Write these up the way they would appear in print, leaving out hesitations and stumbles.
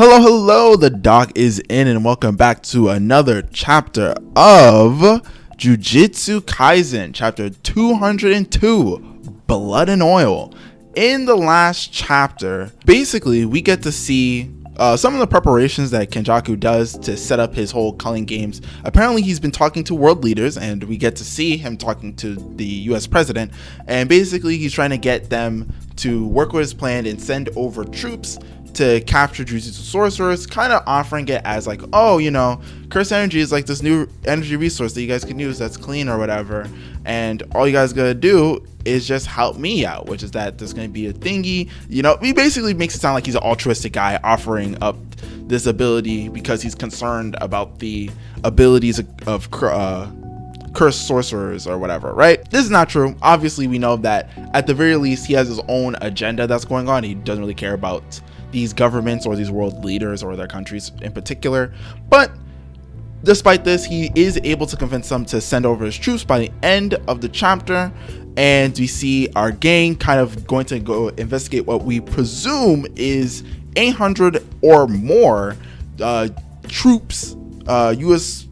Hello, the doc is in and welcome back to another chapter of Jujutsu Kaisen, chapter 202, Blood and Oil. In the last chapter, basically, we get to see some of the preparations that Kenjaku does to set up his whole culling games. Apparently, he's been talking to world leaders, and we get to see him talking to the US president, and basically, he's trying to get them to work with his plan and send over troops to capture Jujutsu sorcerers, kind of offering it as like, oh, you know, curse energy is like this new energy resource that you guys can use that's clean or whatever, and all you guys gotta do is just help me out, which is that there's gonna be a thingy, you know. He basically makes it sound like he's an altruistic guy offering up this ability because he's concerned about the abilities of cursed sorcerers or whatever, right? This is not true. Obviously, we know that at the very least he has his own agenda that's going on. He doesn't really care about these governments or these world leaders or their countries in particular, but despite this, he is able to convince them to send over his troops by the end of the chapter, and we see our gang kind of going to go investigate what we presume is 800 or more troops, US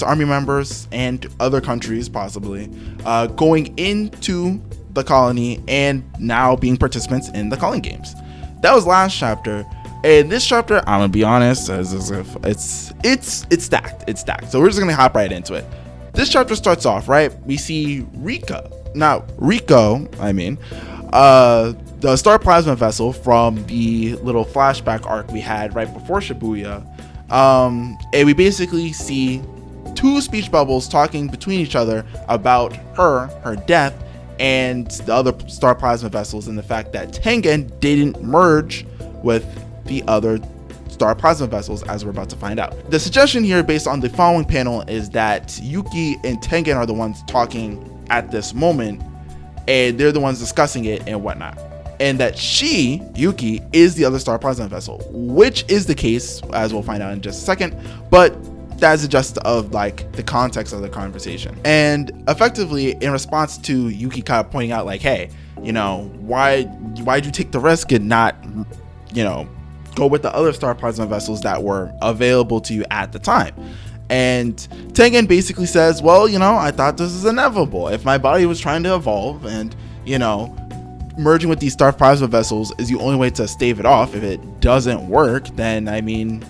Army members and other countries possibly going into the colony and now being participants in the calling games. That was last chapter, and this chapter, I'm gonna be honest, as if it's stacked. So we're just gonna hop right into it. This chapter starts off right. We see the Star Plasma vessel from the little flashback arc we had right before Shibuya, and we basically see two speech bubbles talking between each other about her death, and the other Star Plasma vessels, and the fact that Tengen didn't merge with the other Star Plasma vessels, as we're about to find out. The suggestion here based on the following panel is that Yuki and Tengen are the ones talking at this moment, and they're the ones discussing it and whatnot, and that Yuki, is the other Star Plasma vessel, which is the case, as we'll find out in just a second, but that's just of like the context of the conversation. And effectively, in response to Yuki kind of pointing out like, hey, you know, why'd you take the risk and not, you know, go with the other Star Plasma vessels that were available to you at the time? And Tengen basically says, well, you know, I thought this was inevitable. If my body was trying to evolve, and, you know, merging with these Star Plasma vessels is the only way to stave it off. If it doesn't work, then I mean,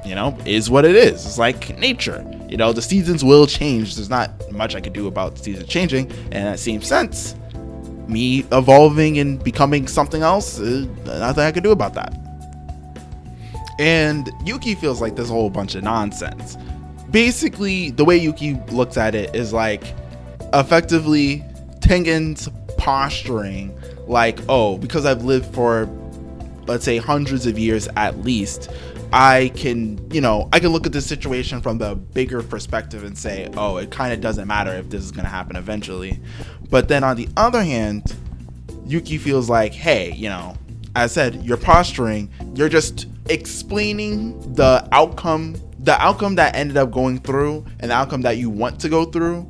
you know, is what it is. It's like nature, you know, the seasons will change. There's not much I could do about the season changing, and in that same sense, me evolving and becoming something else, nothing I could do about that. And Yuki feels like there's a whole bunch of nonsense. Basically, the way Yuki looks at it is like, effectively, Tengen's posturing like, oh, because I've lived for, let's say, hundreds of years at least, I can look at this situation from the bigger perspective and say, oh, it kind of doesn't matter if this is going to happen eventually. But then on the other hand, Yuki feels like, hey, you know, as I said, you're posturing, you're just explaining the outcome that ended up going through and the outcome that you want to go through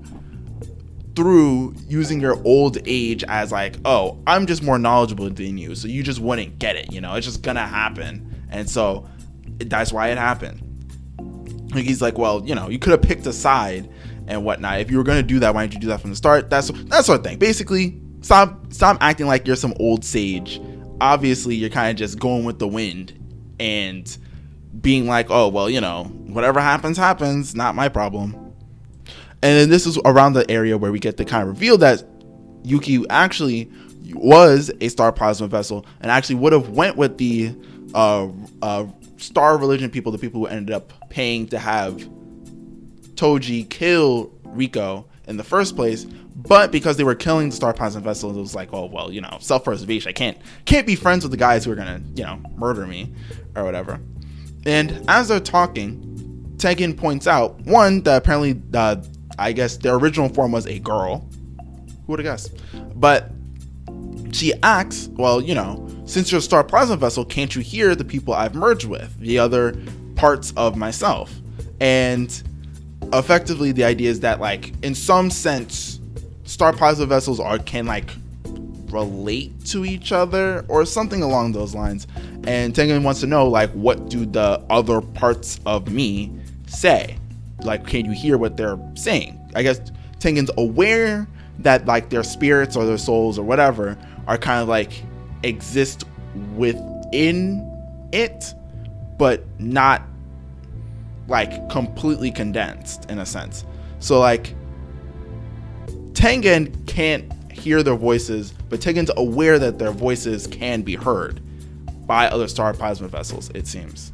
using your old age as like, oh, I'm just more knowledgeable than you, so you just wouldn't get it, you know, it's just gonna happen, and so that's why it happened. Like, he's like, well, you know, you could have picked a side and whatnot. If you were gonna do that, why didn't you do that from the start? That sort of thing. Basically, stop acting like you're some old sage. Obviously, you're kind of just going with the wind and being like, oh, well, you know, whatever happens, not my problem. And then this is around the area where we get the kind of reveal that Yuki actually was a Star Plasma vessel and actually would have went with the Star Religion people, the people who ended up paying to have Toji kill Riko in the first place. But because they were killing the Star Plasma vessels, it was like, oh, well, you know, self-preservation. I can't be friends with the guys who are gonna, you know, murder me or whatever. And as they're talking, Tengen points out, one, that apparently I guess their original form was a girl. Who would have guessed? But she asks, well, you know, since you're a Star Plasma vessel, can't you hear the people I've merged with, the other parts of myself? And effectively, the idea is that, like, in some sense, Star Plasma vessels can like relate to each other or something along those lines. And Tengen wants to know, like, what do the other parts of me say? Like, can you hear what they're saying? I guess Tengen's aware that, like, their spirits or their souls or whatever are kind of like exist within it, but not like completely condensed in a sense. So like Tengen can't hear their voices, but Tengen's aware that their voices can be heard by other star plasma vessels, it seems.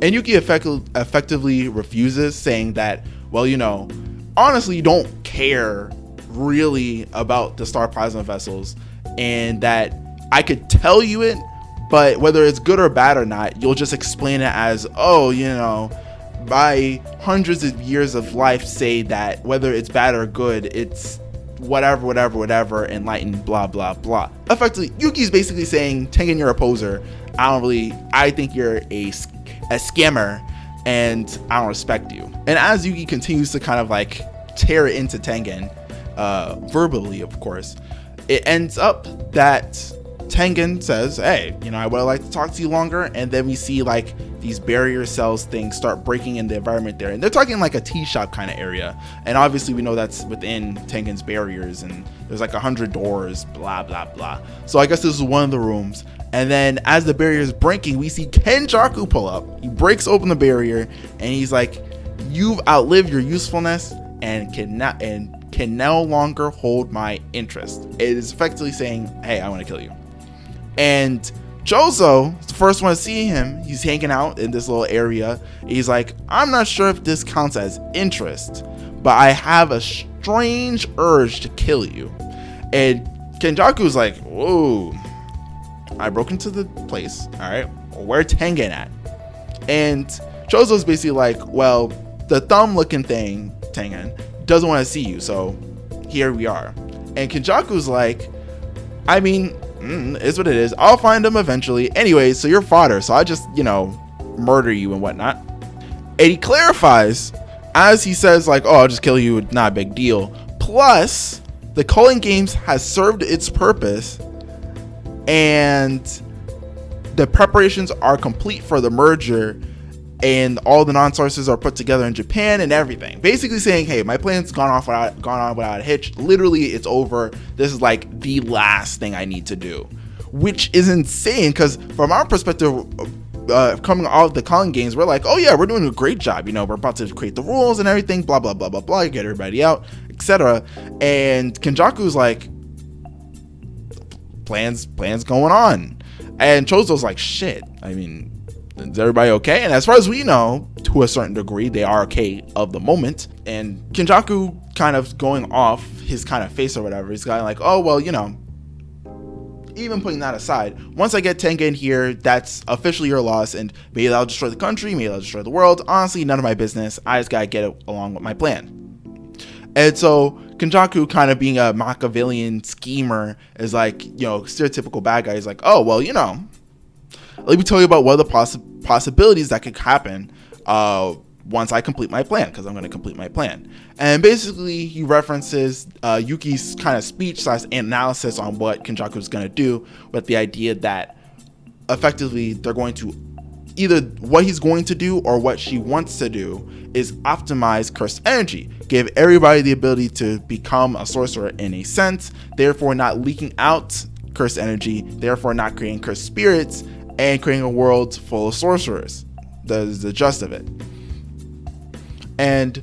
And Yuki effectively refuses, saying that, well, you know, honestly, you don't care really about the star plasma vessels, and that I could tell you it, but whether it's good or bad or not, you'll just explain it as, oh, you know, my hundreds of years of life say that whether it's bad or good, it's whatever, enlightened, blah, blah, blah. Effectively, Yuki's basically saying, Tengen, you're a poser. I think you're a scammer, and I don't respect you. And as Yuki continues to kind of like tear into Tengen, verbally, of course, it ends up that Tengen says, hey, you know, I would like to talk to you longer. And then we see like these barrier cells things start breaking in the environment there. And they're talking like a tea shop kind of area. And obviously we know that's within Tengen's barriers, and there's like 100 doors, blah, blah, blah. So I guess this is one of the rooms. And then as the barrier is breaking, we see Kenjaku pull up. He breaks open the barrier and he's like, you've outlived your usefulness and can no longer hold my interest. It is effectively saying, hey, I want to kill you. And CHOSO is the first one to see him. He's hanging out in this little area. He's like, I'm not sure if this counts as interest, but I have a strange urge to kill you. And Kenjaku's like, whoa, I broke into the place. All right, where Tengen at? And CHOSO's basically like, well, the thumb looking thing, Tengen, doesn't want to see you, so here we are. And Kenjaku's like, I mean, it's what it is. I'll find him eventually. Anyway, so you're fodder, so I just, you know, murder you and whatnot. And he clarifies as he says, like, oh, I'll just kill you, not a big deal. Plus, the Culling Games has served its purpose, and the preparations are complete for the merger, and all the non-sources are put together in Japan and everything. Basically saying, hey, my plan's gone on without a hitch. Literally, it's over. This is like the last thing I need to do, which is insane, because from our perspective, coming off the Culling Games, we're like, oh yeah, we're doing a great job. You know, we're about to create the rules and everything, blah, blah, blah, blah, blah, get everybody out, etc. And Kenjaku's like, plans going on. And CHOSO's like, shit, I mean, is everybody okay? And as far as we know, to a certain degree, they are okay of the moment. And Kenjaku kind of going off his kind of face or whatever, he's kind of like, oh, well, you know, even putting that aside, once I get Tengen here, that's officially your loss, and maybe that'll destroy the country, maybe that'll destroy the world. Honestly, none of my business. I just gotta get it along with my plan. And so Kenjaku, kind of being a Machiavellian schemer, is like, you know, stereotypical bad guy. He's like, oh, well, you know, let me tell you about what are the possibilities that could happen once I complete my plan, because I'm going to complete my plan. And basically, he references Yuki's kind of speech / analysis on what Kenjaku is going to do, with the idea that effectively they're going to either what he's going to do or what she wants to do is optimize cursed energy, give everybody the ability to become a sorcerer in a sense, therefore not leaking out cursed energy, therefore not creating cursed spirits, and creating a world full of sorcerers. That is the gist of it. And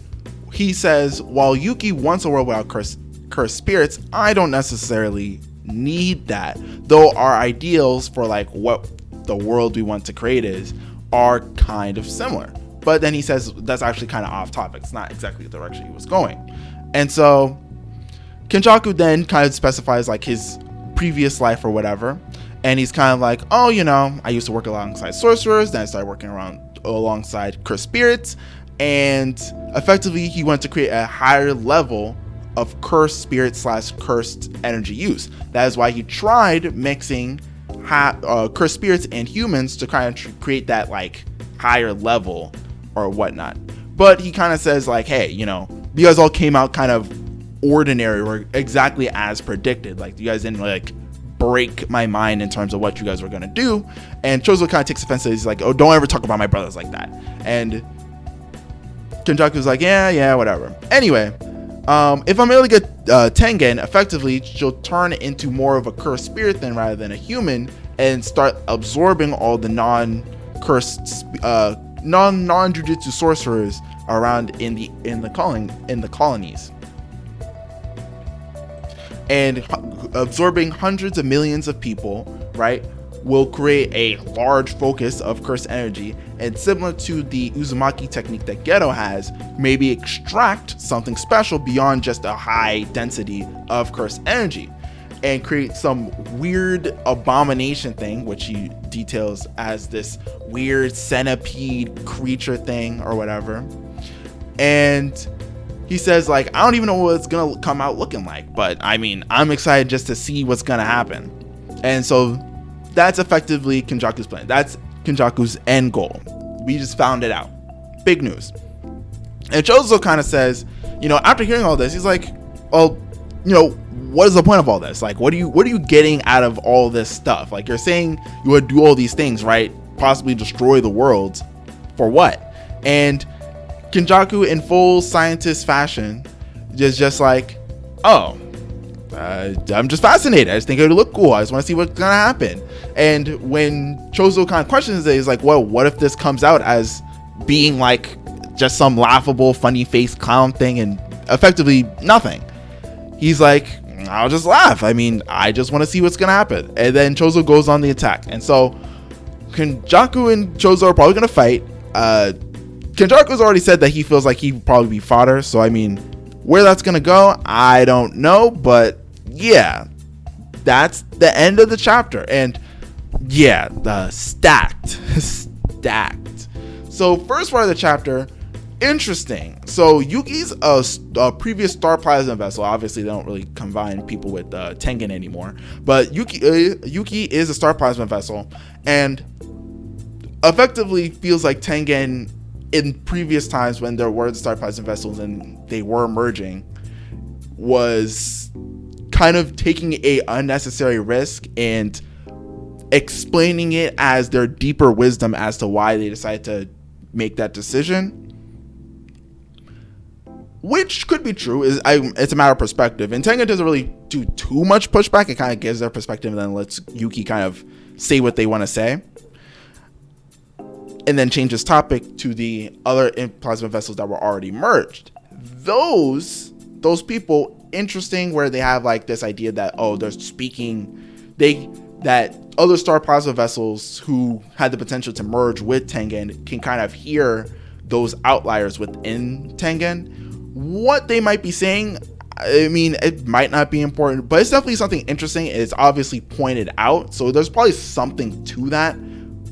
he says, while Yuki wants a world without cursed spirits, I don't necessarily need that, though our ideals for like what the world we want to create are kind of similar. But then he says that's actually kind of off topic. It's not exactly the direction he was going. And so Kenjaku then kind of specifies like his previous life or whatever. And he's kind of like, oh, you know, I used to work alongside sorcerers. Then I started working alongside cursed spirits. And effectively, he wanted to create a higher level of cursed spirit / cursed energy use. That is why he tried mixing cursed spirits and humans to kind of create that like higher level or whatnot. But he kind of says like, hey, you know, you guys all came out kind of ordinary or exactly as predicted. Like, you guys didn't like break my mind in terms of what you guys were gonna do. And Chozo kind of takes offense. He's like, oh, don't ever talk about my brothers like that. And Kenjaku's like, yeah, whatever. Anyway, if I'm able to get Tengen, effectively, she'll turn into more of a cursed spirit then rather than a human, and start absorbing all the non-cursed, non-jujutsu sorcerers around in the colonies, and absorbing hundreds of millions of people, right, will create a large focus of cursed energy, and similar to the Uzumaki technique that Geto has, maybe extract something special beyond just a high density of cursed energy, and create some weird abomination thing, which he details as this weird centipede creature thing or whatever. And he says, like, I don't even know what it's gonna come out looking like, but I mean, I'm excited just to see what's gonna happen. And so that's effectively Kenjaku's plan. That's Kenjaku's end goal. We just found it out. Big news. And Chozo kind of says, after hearing all this, he's like, well, what is the point of all this? Like, what are you getting out of all this stuff? Like, you're saying you would do all these things, right? Possibly destroy the world. For what? And Kenjaku, in full scientist fashion, is just like, oh, I'm just fascinated. I just think it would look cool. I just want to see what's gonna happen. And when Chozo kind of questions it, he's like, well, what if this comes out as being like just some laughable, funny face clown thing and effectively nothing? He's like, I'll just laugh. I mean, I just want to see what's gonna happen. And then Chozo goes on the attack. And so Kenjaku and Chozo are probably gonna fight. Kenjaku's already said that he feels like he'd probably be fodder. So I mean, where that's gonna go, I don't know. But yeah, that's the end of the chapter. And yeah, stacked. So first part of the chapter, interesting. So Yuki's a previous star plasma vessel. Obviously, they don't really combine people with Tengen anymore. But Yuki is a star plasma vessel, and effectively feels like Tengen in previous times when there were the star plasma vessels and they were merging, was kind of taking a unnecessary risk and explaining it as their deeper wisdom as to why they decided to make that decision, which could be true. It's a matter of perspective, and Tengen doesn't really do too much pushback. It kind of gives their perspective and then lets Yuki kind of say what they want to say, and then changes topic to the other plasma vessels that were already merged. Those people, interesting, where they have like this idea that, oh, they're speaking, that other star plasma vessels who had the potential to merge with Tengen can kind of hear those outliers within Tengen. What they might be saying, I mean, it might not be important, but it's definitely something interesting. It's obviously pointed out, so there's probably something to that.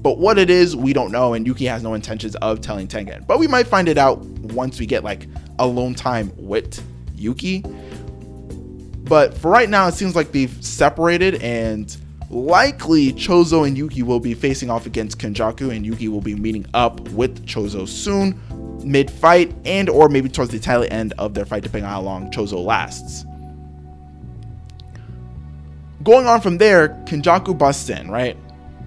But what it is, we don't know, and Yuki has no intentions of telling Tengen. But we might find it out once we get like alone time with Yuki. But for right now, it seems like they've separated, and likely Chozo and Yuki will be facing off against Kenjaku, and Yuki will be meeting up with Chozo soon, mid-fight, and or maybe towards the tail end of their fight, depending on how long Chozo lasts. Going on from there, Kenjaku busts in, right?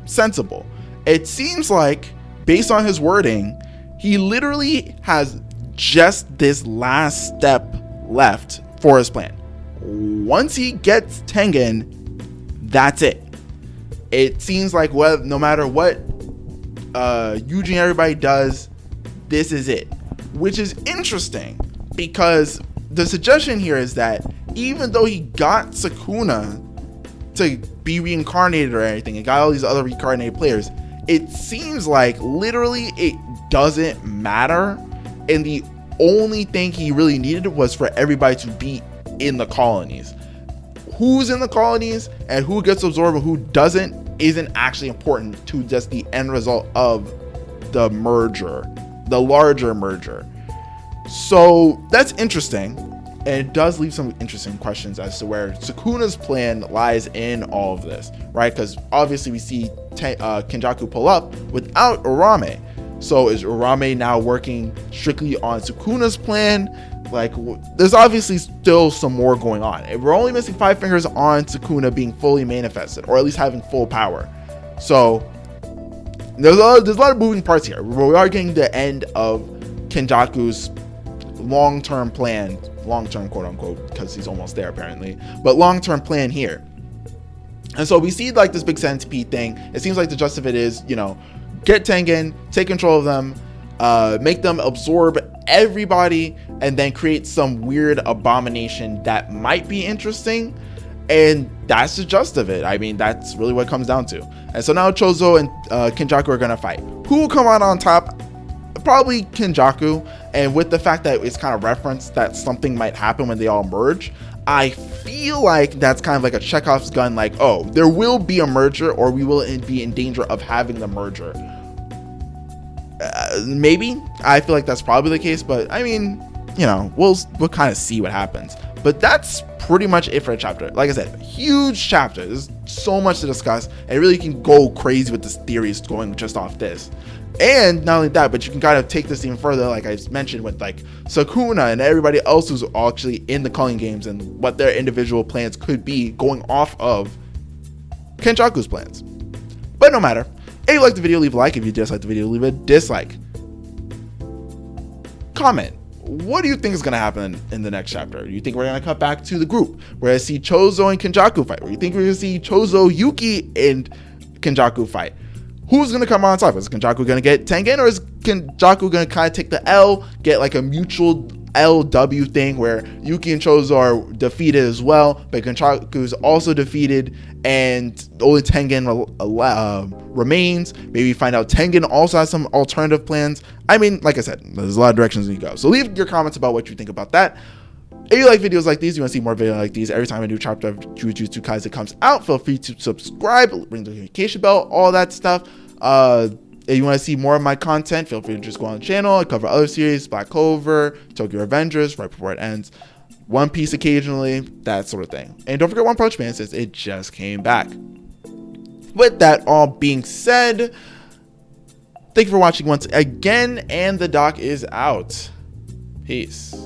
Sensible. It seems like, based on his wording, he literally has just this last step left for his plan. Once he gets Tengen, that's it. It seems like, well, no matter what Yuji and everybody does, this is it. Which is interesting, because the suggestion here is that even though he got Sukuna to be reincarnated or anything, and got all these other reincarnated players, it seems like literally it doesn't matter, and the only thing he really needed was for everybody to be in the colonies. Who's in the colonies and who gets absorbed and who doesn't isn't actually important to just the end result of the merger, the larger merger. So that's interesting, and it does leave some interesting questions as to where Sukuna's plan lies in all of this, right? Because obviously we see Kenjaku pull up without Urame. So is Urame now working strictly on Sukuna's plan? Like, there's obviously still some more going on. And we're only missing 5 fingers on Sukuna being fully manifested, or at least having full power. So there's a lot of moving parts here. We are getting the end of Kenjaku's long-term plan, long-term quote unquote, because he's almost there apparently, but long-term plan here. And so we see like this big centipede thing. It seems like the gist of it is, you know, get Tengen, take control of them, make them absorb everybody, and then create some weird abomination that might be interesting. And that's the gist of it. I mean, that's really what it comes down to. And so now CHOSO and Kenjaku are gonna fight. Who will come out on top? Probably Kenjaku. And with the fact that it's kind of referenced that something might happen when they all merge, I feel like that's kind of like a Chekhov's gun, like, oh, there will be a merger, or we will be in danger of having the merger. Maybe. I feel like that's probably the case, but I mean, you know, we'll kind of see what happens. But that's pretty much it for the chapter. Like I said, huge chapter. There's so much to discuss, and really can go crazy with this theories going just off this. And not only that, but you can kind of take this even further, like I mentioned, with like Sukuna and everybody else who's actually in the Culling Games, and what their individual plans could be going off of Kenjaku's plans. But no matter, if you like the video, leave a like. If you dislike the video, leave a dislike. Comment. What do you think is going to happen in the next chapter? Do you think we're going to cut back to the group? We're going to see CHOSO and Kenjaku fight? Or do you think we're going to see CHOSO, Yuki, and Kenjaku fight? Who's going to come on top? Is Kenjaku going to get Tengen, or is Kenjaku going to kind of take the L, get like a mutual LW thing where Yuki and CHOSO are defeated as well, but Kenjaku is also defeated, and only Tengen remains? Maybe find out Tengen also has some alternative plans. I mean, like I said, there's a lot of directions we go. So leave your comments about what you think about that. If you like videos like these, you want to see more videos like these every time a new chapter of Jujutsu Kaisen comes out, feel free to subscribe, ring the notification bell, all that stuff. If you want to see more of my content, feel free to just go on the channel. I cover other series, Black Clover, Tokyo Revengers, right before it ends, One Piece occasionally, that sort of thing. And don't forget One Punch Man, since it just came back. With that all being said, thank you for watching once again, and the doc is out. Peace.